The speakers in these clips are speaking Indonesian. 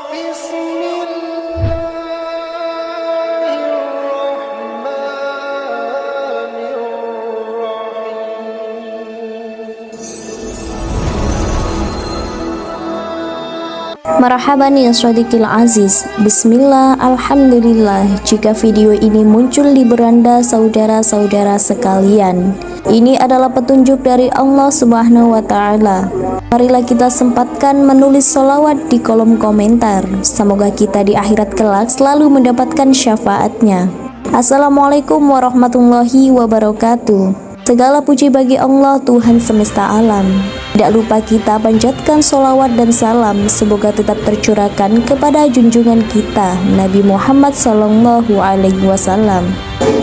Marhaban ya sadiqil aziz. Bismillah, alhamdulillah. Jika video ini muncul di beranda saudara-saudara sekalian, ini adalah petunjuk dari Allah Subhanahu wa ta'ala. Marilah kita sempatkan menulis sholawat di kolom komentar. Semoga kita di akhirat kelak selalu mendapatkan syafaatnya. Assalamualaikum warahmatullahi wabarakatuh. Segala puji bagi Allah, Tuhan semesta alam. Tidak lupa kita panjatkan sholawat dan salam, semoga tetap tercurahkan kepada junjungan kita, Nabi Muhammad SAW.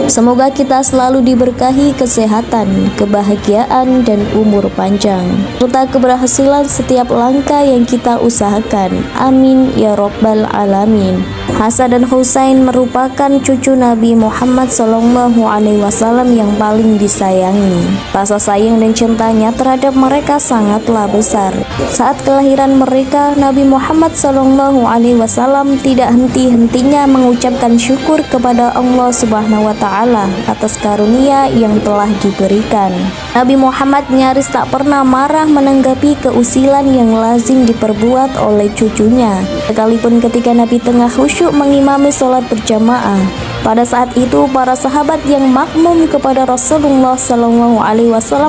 Semoga kita selalu diberkahi kesehatan, kebahagiaan, dan umur panjang, serta keberhasilan setiap langkah yang kita usahakan. Amin ya Rabbal Alamin. Hasan dan Husain merupakan cucu Nabi Muhammad SAW yang paling disayangi. Rasa sayang dan cintanya terhadap mereka sangatlah besar. Saat kelahiran mereka, Nabi Muhammad SAW tidak henti-hentinya mengucapkan syukur kepada Allah Subhanahu wa ta'ala atas karunia yang telah diberikan. Nabi Muhammad nyaris tak pernah marah menanggapi keusilan yang lazim diperbuat oleh cucunya, sekalipun ketika Nabi tengah khusyuk mengimami sholat berjamaah. Pada saat itu, para sahabat yang makmum kepada Rasulullah SAW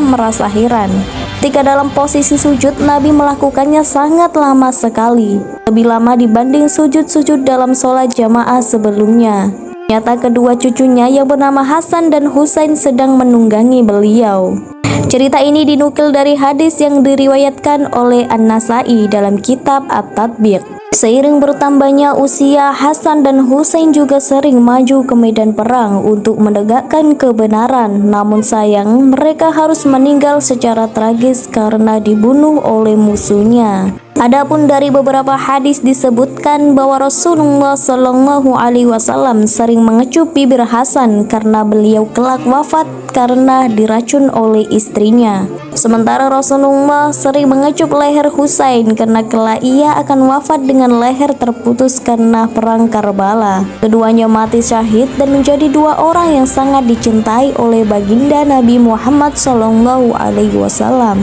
merasa heran. Ketika dalam posisi sujud, Nabi melakukannya sangat lama sekali, lebih lama dibanding sujud-sujud dalam sholat jamaah sebelumnya. Ternyata kedua cucunya yang bernama Hasan dan Husain sedang menunggangi beliau. Cerita ini dinukil dari hadis yang diriwayatkan oleh An-Nasai dalam kitab At-Tatbiq. Seiring bertambahnya usia, Hasan dan Husain juga sering maju ke medan perang untuk menegakkan kebenaran. Namun sayang, mereka harus meninggal secara tragis karena dibunuh oleh musuhnya. Adapun dari beberapa hadis disebutkan bahwa Rasulullah SAW sering mengecup bibir Hasan karena beliau kelak wafat karena diracun oleh istrinya. Sementara Rasulullah sering mengecup leher Husain karena kelak ia akan wafat dengan leher terputus karena perang Karbala. Keduanya mati syahid dan menjadi dua orang yang sangat dicintai oleh baginda Nabi Muhammad SAW.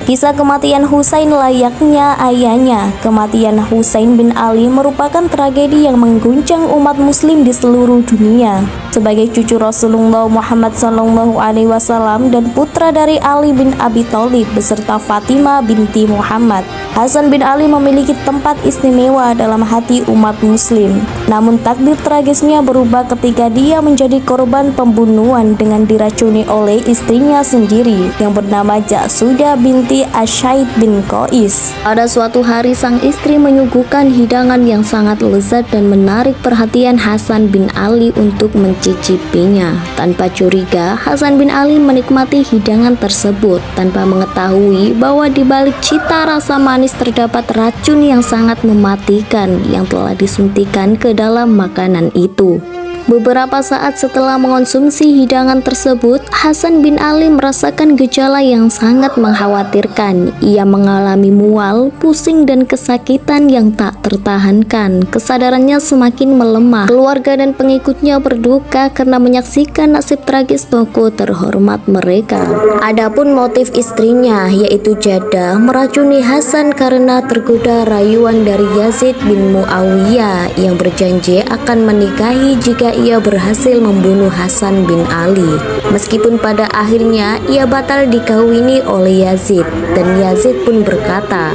Kisah kematian Husain layaknya ayahnya. Kematian Husain bin Ali merupakan tragedi yang mengguncang umat muslim di seluruh dunia. Sebagai cucu Rasulullah Muhammad SAW dan putra dari Ali bin Abi Thalib beserta Fatimah binti Muhammad, Hasan bin Ali memiliki tempat istimewa dalam hati umat muslim. Namun takdir tragisnya berubah ketika dia menjadi korban pembunuhan dengan diracuni oleh istrinya sendiri yang bernama Ja'sudah binti Asyaid bin Qais. Pada suatu hari, sang istri menyuguhkan hidangan yang sangat lezat dan menarik perhatian Hasan bin Ali untuk mencicipinya. Tanpa curiga, Hasan bin Ali menikmati hidangan tersebut tanpa mengetahui bahwa di balik cita rasa manis terdapat racun yang sangat mematikan yang telah disuntikan ke dalam makanan itu. Beberapa saat setelah mengonsumsi hidangan tersebut, Hasan bin Ali merasakan gejala yang sangat mengkhawatirkan. Ia mengalami mual, pusing, dan kesakitan yang tak tertahankan. Kesadarannya semakin melemah. Keluarga dan pengikutnya berduka karena menyaksikan nasib tragis tokoh terhormat mereka. Adapun motif istrinya, yaitu Jadah, meracuni Hasan karena tergoda rayuan dari Yazid bin Muawiyah yang berjanji akan menikahi jika ia berhasil membunuh Hasan bin Ali. Meskipun pada akhirnya ia batal dikawini oleh Yazid, dan Yazid pun berkata,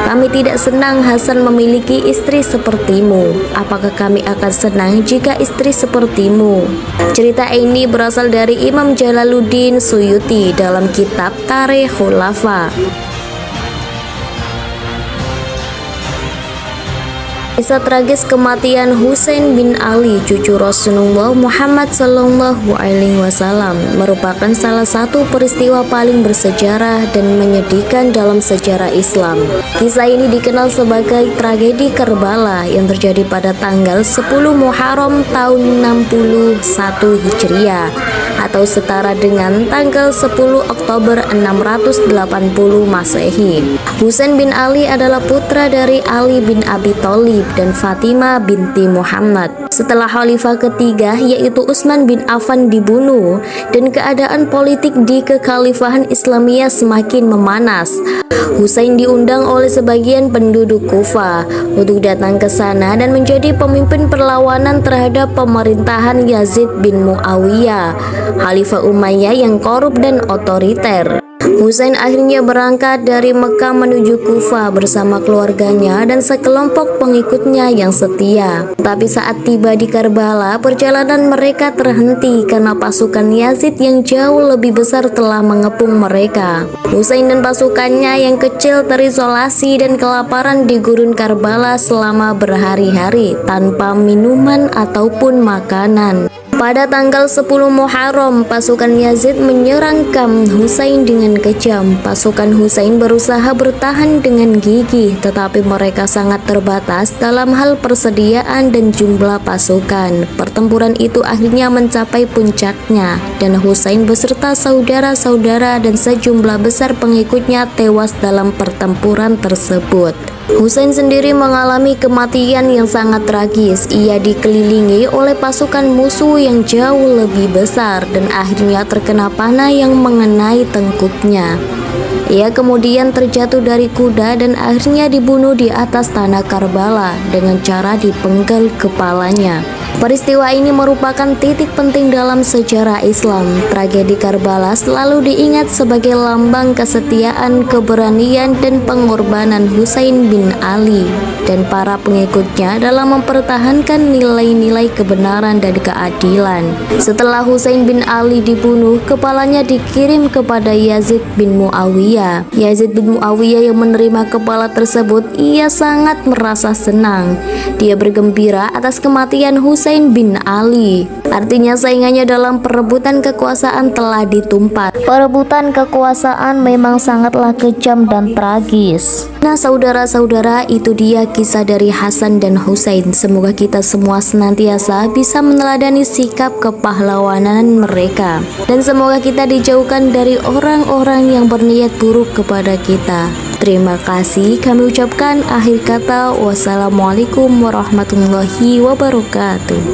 "Kami tidak senang Hasan memiliki istri sepertimu. Apakah kami akan senang jika istri sepertimu?" Cerita ini berasal dari Imam Jalaluddin Suyuti dalam kitab Tarikh Khulafa. Kisah tragis kematian Husain bin Ali, cucu Rasulullah Muhammad Sallallahu Alaihi Wasallam, merupakan salah satu peristiwa paling bersejarah dan menyedihkan dalam sejarah Islam. Kisah ini dikenal sebagai tragedi Karbala yang terjadi pada tanggal 10 Muharram tahun 61 Hijriah atau setara dengan tanggal 10 Oktober 680 Masehi. Husain bin Ali adalah putra dari Ali bin Abi Thalib dan Fatimah binti Muhammad. Setelah khalifah ketiga yaitu Utsman bin Affan dibunuh dan keadaan politik di kekhalifahan Islamiyah semakin memanas, Husain diundang oleh sebagian penduduk Kufah untuk datang ke sana dan menjadi pemimpin perlawanan terhadap pemerintahan Yazid bin Muawiyah, Khalifah Umayyah yang korup dan otoriter. Husain akhirnya berangkat dari Mekah menuju Kufah bersama keluarganya dan sekelompok pengikutnya yang setia. Tapi saat tiba di Karbala, perjalanan mereka terhenti karena pasukan Yazid yang jauh lebih besar telah mengepung mereka. Husain dan pasukannya yang kecil terisolasi dan kelaparan di gurun Karbala selama berhari-hari tanpa minuman ataupun makanan. Pada tanggal 10 Muharram, pasukan Yazid menyerang kamp Husain dengan kejam. Pasukan Husain berusaha bertahan dengan gigih, tetapi mereka sangat terbatas dalam hal persediaan dan jumlah pasukan. Pertempuran itu akhirnya mencapai puncaknya, dan Husain beserta saudara-saudara dan sejumlah besar pengikutnya tewas dalam pertempuran tersebut. Husain sendiri mengalami kematian yang sangat tragis. Ia dikelilingi oleh pasukan musuh yang jauh lebih besar dan akhirnya terkena panah yang mengenai tengkuknya. Ia kemudian terjatuh dari kuda dan akhirnya dibunuh di atas tanah Karbala dengan cara dipenggal kepalanya. Peristiwa ini merupakan titik penting dalam sejarah Islam. Tragedi Karbala selalu diingat sebagai lambang kesetiaan, keberanian, dan pengorbanan Husain bin Ali dan para pengikutnya dalam mempertahankan nilai-nilai kebenaran dan keadilan. Setelah Husain bin Ali dibunuh, kepalanya dikirim kepada Yazid bin Muawiyah. Yazid bin Muawiyah yang menerima kepala tersebut, ia sangat merasa senang. Dia bergembira atas kematian Husain bin Ali. Artinya saingannya dalam perebutan kekuasaan telah ditumpas. Perebutan kekuasaan memang sangatlah kejam dan tragis. Nah saudara-saudara, itu dia kisah dari Hasan dan Husain. Semoga kita semua senantiasa bisa meneladani sikap kepahlawanan mereka, dan semoga kita dijauhkan dari orang-orang yang berniat buruk kepada kita. Terima kasih kami ucapkan. Akhir kata, wassalamualaikum warahmatullahi wabarakatuh.